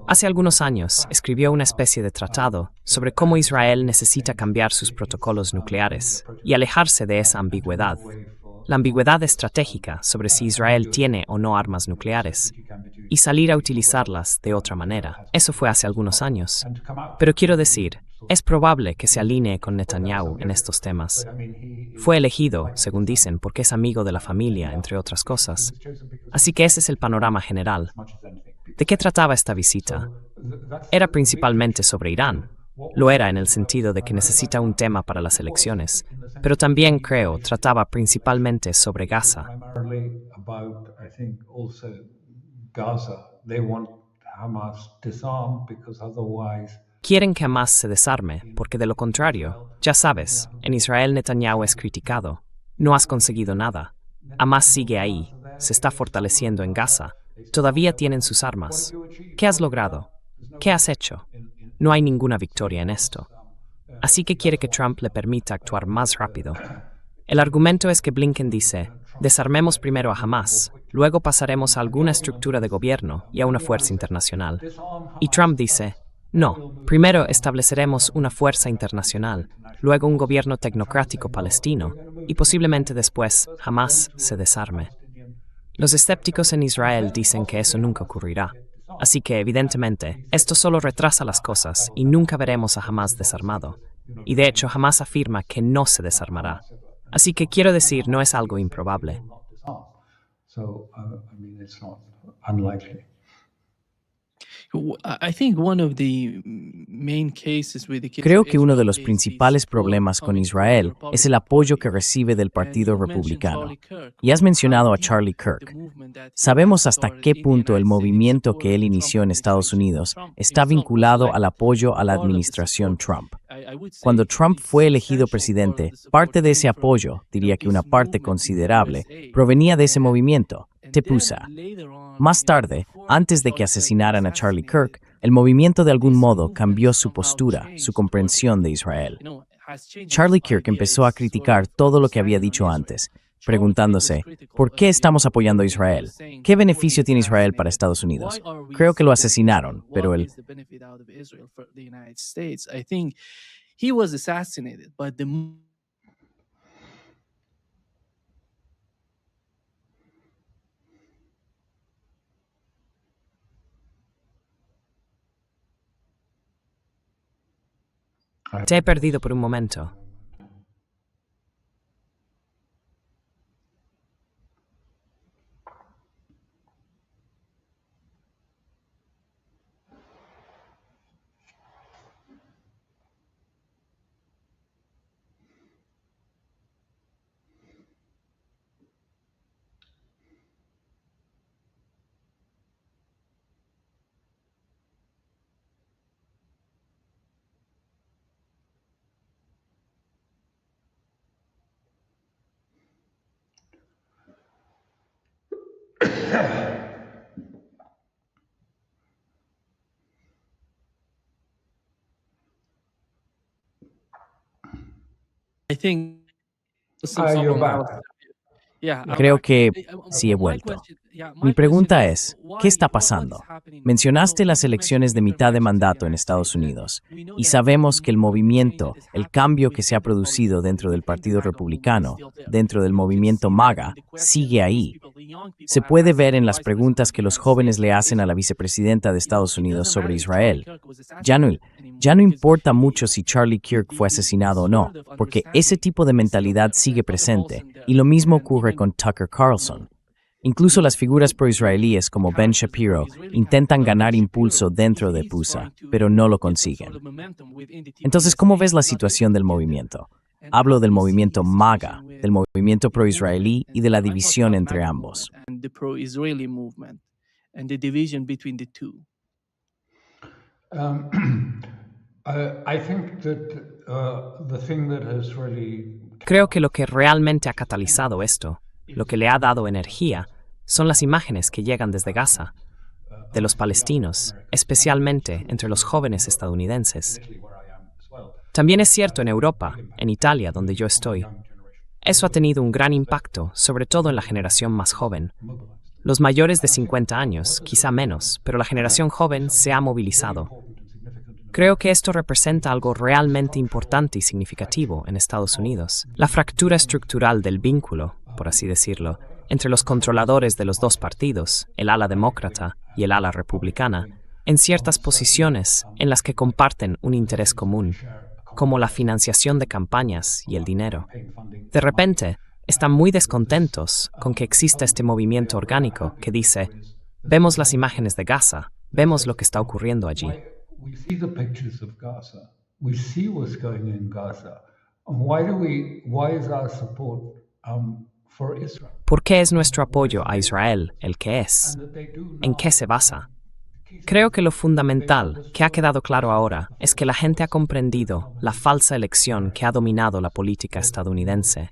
Hace algunos años escribió una especie de tratado sobre cómo Israel necesita cambiar sus protocolos nucleares y alejarse de esa ambigüedad, la ambigüedad estratégica sobre si Israel tiene o no armas nucleares, y salir a utilizarlas de otra manera. Eso fue hace algunos años. Pero quiero decir, es probable que se alinee con Netanyahu en estos temas. Fue elegido, según dicen, porque es amigo de la familia, entre otras cosas. Así que ese es el panorama general. ¿De qué trataba esta visita? Era principalmente sobre Irán. Lo era en el sentido de que necesita un tema para las elecciones, pero también, creo, trataba principalmente sobre Gaza. Quieren que Hamas se desarme, porque de lo contrario, ya sabes, en Israel Netanyahu es criticado. No has conseguido nada. Hamas sigue ahí, se está fortaleciendo en Gaza. Todavía tienen sus armas. ¿Qué has logrado? ¿Qué has hecho? No hay ninguna victoria en esto. Así que quiere que Trump le permita actuar más rápido. El argumento es que Blinken dice, desarmemos primero a Hamas, luego pasaremos a alguna estructura de gobierno y a una fuerza internacional. Y Trump dice, no, primero estableceremos una fuerza internacional, luego un gobierno tecnocrático palestino, y posiblemente después Hamas se desarme. Los escépticos en Israel dicen que eso nunca ocurrirá. Así que, evidentemente, esto solo retrasa las cosas y nunca veremos a Hamas desarmado. Y de hecho, Hamas afirma que no se desarmará. Así que quiero decir, no es algo improbable. Creo que uno de los principales problemas con Israel es el apoyo que recibe del Partido Republicano. Y has mencionado a Charlie Kirk. Sabemos hasta qué punto el movimiento que él inició en Estados Unidos está vinculado al apoyo a la administración Trump. Cuando Trump fue elegido presidente, parte de ese apoyo, diría que una parte considerable, provenía de ese movimiento, Tepusa. Más tarde, antes de que asesinaran a Charlie Kirk, el movimiento de algún modo cambió su postura, su comprensión de Israel. Charlie Kirk empezó a criticar todo lo que había dicho antes, preguntándose, ¿por qué estamos apoyando a Israel? ¿Qué beneficio tiene Israel para Estados Unidos? Creo que lo asesinaron, pero él... He was assassinated, but the Te he perdido por un momento. I think You're back. Creo que sí he vuelto. Mi pregunta es, ¿qué está pasando? Mencionaste las elecciones de mitad de mandato en Estados Unidos y sabemos que el movimiento, el cambio que se ha producido dentro del Partido Republicano, dentro del movimiento MAGA, sigue ahí. Se puede ver en las preguntas que los jóvenes le hacen a la vicepresidenta de Estados Unidos sobre Israel. Ya no importa mucho si Charlie Kirk fue asesinado o no, porque ese tipo de mentalidad sigue presente, y lo mismo ocurre con Tucker Carlson. Incluso las figuras pro-israelíes como Ben Shapiro intentan ganar impulso dentro de PUSA, pero no lo consiguen. Entonces, ¿cómo ves la situación del movimiento? Hablo del movimiento MAGA, del movimiento pro-israelí y de la división entre ambos. I think that the thing that has really Creo que lo que realmente ha catalizado esto, lo que le ha dado energía, son las imágenes que llegan desde Gaza, de los palestinos, especialmente entre los jóvenes estadounidenses. También es cierto en Europa, en Italia, donde yo estoy. Eso ha tenido un gran impacto, sobre todo en la generación más joven. Los mayores de 50 años, quizá menos, pero la generación joven se ha movilizado. Creo que esto representa algo realmente importante y significativo en Estados Unidos. La fractura estructural del vínculo, por así decirlo, entre los controladores de los dos partidos, el ala demócrata y el ala republicana, en ciertas posiciones en las que comparten un interés común, como la financiación de campañas y el dinero. De repente, están muy descontentos con que exista este movimiento orgánico que dice, vemos las imágenes de Gaza, vemos lo que está ocurriendo allí. we see the pictures of Gaza. We see what's going in Gaza. And why is our support for Israel? ¿Por qué es nuestro apoyo a Israel el que es? ¿En qué se basa? Creo que lo fundamental que ha quedado claro ahora es que la gente ha comprendido la falsa elección que ha dominado la política estadounidense.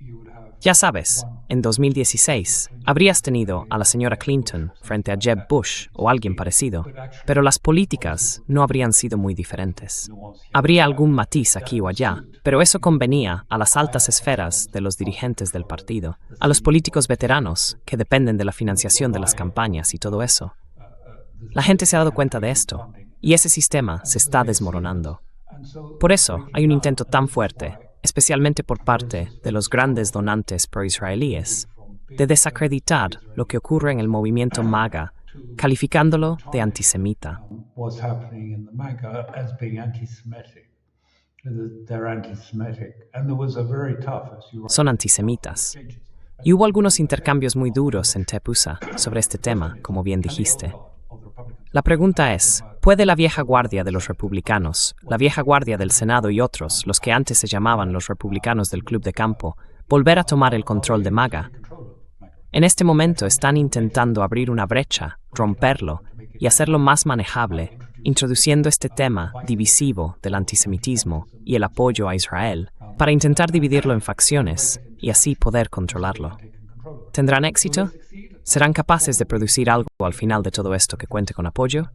Ya sabes, en 2016 habrías tenido a la señora Clinton frente a Jeb Bush o alguien parecido, pero las políticas no habrían sido muy diferentes. Habría algún matiz aquí o allá, pero eso convenía a las altas esferas de los dirigentes del partido, a los políticos veteranos que dependen de la financiación de las campañas y todo eso. La gente se ha dado cuenta de esto, y ese sistema se está desmoronando. Por eso hay un intento tan fuerte, especialmente por parte de los grandes donantes pro-israelíes, de desacreditar lo que ocurre en el movimiento MAGA, calificándolo de antisemita. What's happening in the MAGA as being anti-Semitic. They're anti-Semitic. And there was a very tough, as you Son antisemitas. Y hubo algunos intercambios muy duros en TPUSA sobre este tema, como bien dijiste. La pregunta es, ¿puede la vieja guardia de los republicanos, la vieja guardia del Senado y otros, los que antes se llamaban los republicanos del Club de Campo, volver a tomar el control de MAGA? En este momento están intentando abrir una brecha, romperlo y hacerlo más manejable, introduciendo este tema divisivo del antisemitismo y el apoyo a Israel, para intentar dividirlo en facciones y así poder controlarlo. ¿Tendrán éxito? ¿Serán capaces de producir algo al final de todo esto que cuente con apoyo?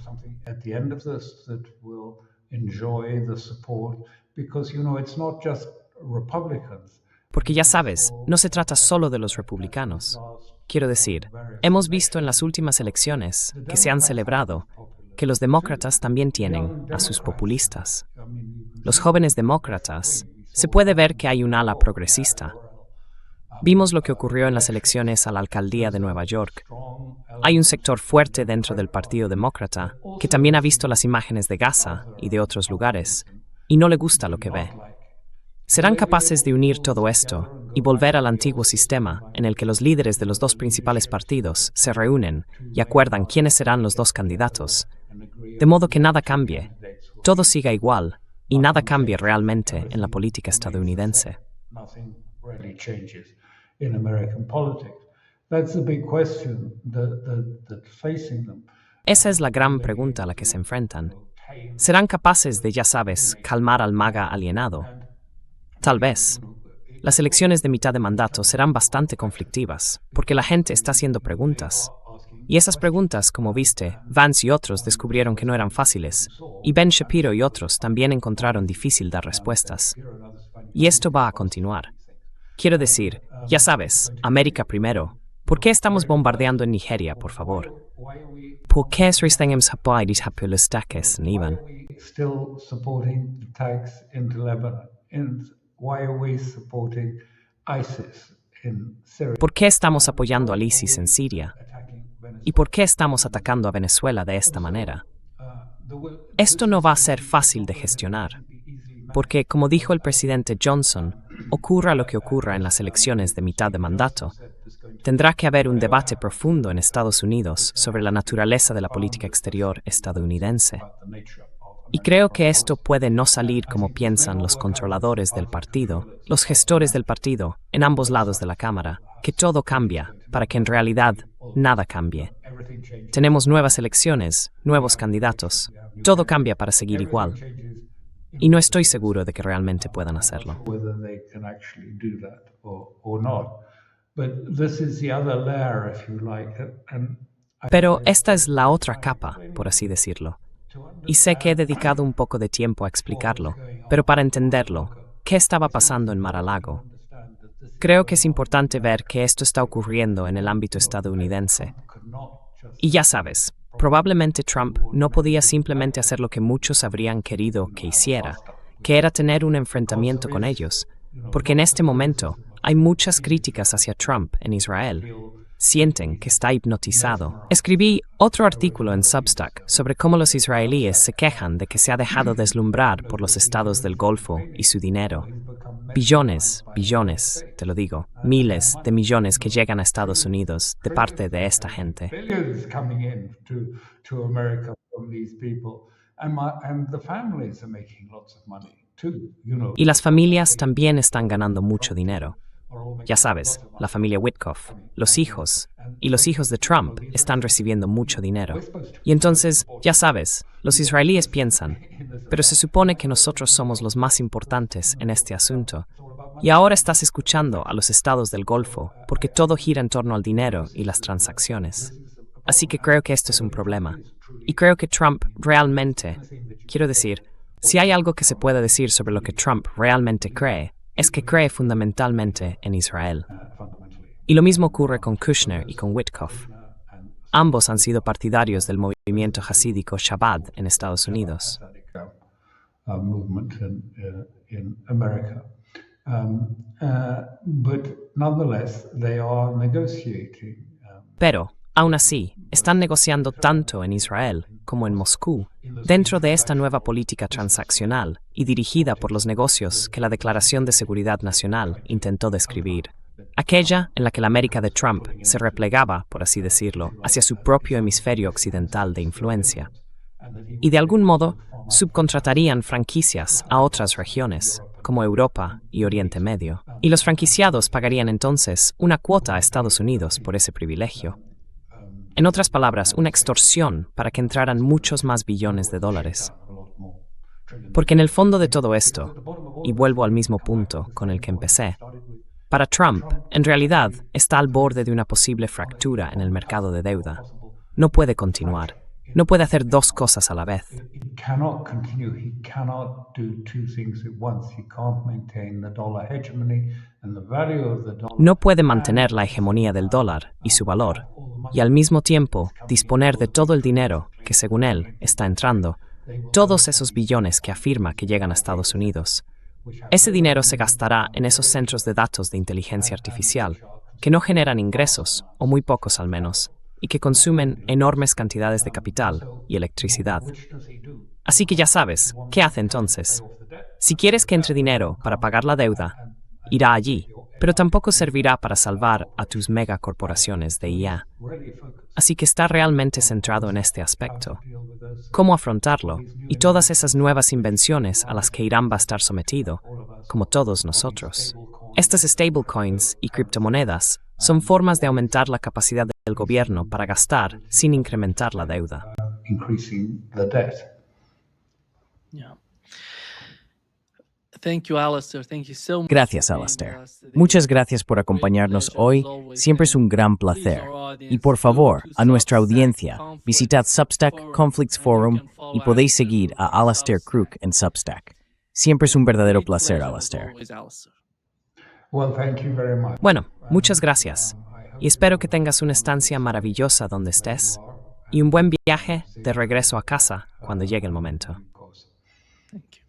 something at the end of this that will enjoy the support because, it's not just Republicans. Porque ya sabes, no se trata solo de los republicanos. Quiero decir, hemos visto en las últimas elecciones que se han celebrado que los demócratas también tienen a sus populistas. Los jóvenes demócratas, se puede ver que hay un ala progresista. Vimos lo que ocurrió en las elecciones a la alcaldía de Nueva York. Hay un sector fuerte dentro del Partido Demócrata que también ha visto las imágenes de Gaza y de otros lugares y no le gusta lo que ve. ¿Serán capaces de unir todo esto y volver al antiguo sistema en el que los líderes de los dos principales partidos se reúnen y acuerdan quiénes serán los dos candidatos? De modo que nada cambie, todo siga igual y nada cambie realmente en la política estadounidense. Nothing really changes in American politics. That's the big question that's facing them. Esa es la gran pregunta a la que se enfrentan. ¿Serán capaces de, ya sabes, calmar al MAGA alienado? Tal vez. Las elecciones de mitad de mandato serán bastante conflictivas, porque la gente está haciendo preguntas. Y esas preguntas, como viste, Vance y otros descubrieron que no eran fáciles, y Ben Shapiro y otros también encontraron difícil dar respuestas. Y esto va a continuar. Quiero decir, ya sabes, América primero. ¿Por qué estamos bombardeando en Nigeria, por favor? ¿Por qué estamos apoyando los ataques en Líbano? Still supporting the attacks into Lebanon? And why are we supporting ISIS in Syria? ¿Por qué estamos apoyando al ISIS en Siria? ¿Y por qué estamos atacando a Venezuela de esta manera? Esto no va a ser fácil de gestionar, porque, como dijo el presidente Johnson, ocurra lo que ocurra en las elecciones de mitad de mandato, tendrá que haber un debate profundo en Estados Unidos sobre la naturaleza de la política exterior estadounidense. Y creo que esto puede no salir como piensan los controladores del partido, los gestores del partido, en ambos lados de la Cámara, que todo cambia para que en realidad nada cambie. Tenemos nuevas elecciones, nuevos candidatos, todo cambia para seguir igual. Y no estoy seguro de que realmente puedan hacerlo. Whether they can actually do that or not. But this is the other layer, if you like. And Pero esta es la otra capa, por así decirlo. Y sé que he dedicado un poco de tiempo a explicarlo, pero para entenderlo, ¿qué estaba pasando en Mar-a-Lago? Creo que es importante ver que esto está ocurriendo en el ámbito estadounidense. Y ya sabes, probablemente Trump no podía simplemente hacer lo que muchos habrían querido que hiciera, que era tener un enfrentamiento con ellos, porque en este momento hay muchas críticas hacia Trump en Israel. Sienten que está hipnotizado. Escribí otro artículo en Substack sobre cómo los israelíes se quejan de que se ha dejado deslumbrar por los estados del Golfo y su dinero. Billones, te lo digo, miles de millones que llegan a Estados Unidos de parte de esta gente. billions coming in to America from these people. And the families are making lots of money too, Y las familias también están ganando mucho dinero. Ya sabes, la familia Witkoff, los hijos y los hijos de Trump están recibiendo mucho dinero. Y entonces, ya sabes, los israelíes piensan, pero se supone que nosotros somos los más importantes en este asunto. Y ahora estás escuchando a los estados del Golfo porque todo gira en torno al dinero y las transacciones. Así que creo que esto es un problema. Y creo que Trump realmente, quiero decir, si hay algo que se puede decir sobre lo que Trump realmente cree, es que cree fundamentalmente en Israel. Y lo mismo ocurre con Kushner y con Witkoff. Ambos han sido partidarios del movimiento hasídico Chabad en Estados Unidos. Movement in America. But nonetheless, they are negotiating. Pero, aún así, están negociando tanto en Israel como en Moscú, dentro de esta nueva política transaccional y dirigida por los negocios que la Declaración de Seguridad Nacional intentó describir. Aquella en la que la América de Trump se replegaba, por así decirlo, hacia su propio hemisferio occidental de influencia. Y de algún modo, subcontratarían franquicias a otras regiones, como Europa y Oriente Medio. Y los franquiciados pagarían entonces una cuota a Estados Unidos por ese privilegio. En otras palabras, una extorsión para que entraran muchos más billones de dólares. Porque en el fondo de todo esto, y vuelvo al mismo punto con el que empecé, para Trump, en realidad, está al borde de una posible fractura en el mercado de deuda. No puede continuar. No puede hacer dos cosas a la vez. It cannot continue. He cannot do two things at once. He can't maintain the dollar hegemony and the value of the dollar. No puede mantener la hegemonía del dólar y su valor, y al mismo tiempo disponer de todo el dinero que, según él, está entrando, todos esos billones que afirma que llegan a Estados Unidos. Ese dinero se gastará en esos centros de datos de inteligencia artificial, que no generan ingresos, o muy pocos al menos, y que consumen enormes cantidades de capital y electricidad. Así que ya sabes, ¿qué hace entonces? Si quieres que entre dinero para pagar la deuda, irá allí, pero tampoco servirá para salvar a tus megacorporaciones de IA. Así que está realmente centrado en este aspecto. Cómo afrontarlo y todas esas nuevas invenciones a las que Irán va a estar sometido, como todos nosotros. Estas stablecoins y criptomonedas son formas de aumentar la capacidad del gobierno para gastar sin incrementar la deuda. Increasing the debt. Yeah. Thank you, Alistair. Thank you so much. Gracias, Alistair. Muchas gracias por acompañarnos hoy. Siempre es un gran placer. Y por favor, a nuestra audiencia, visitad Substack Conflicts Forum y podéis seguir a Alistair Crook en Substack. Siempre es un verdadero placer, Alistair. Well, thank you very much. Bueno, muchas gracias. Y espero que tengas una estancia maravillosa donde estés y un buen viaje de regreso a casa cuando llegue el momento. Of course. Thank you.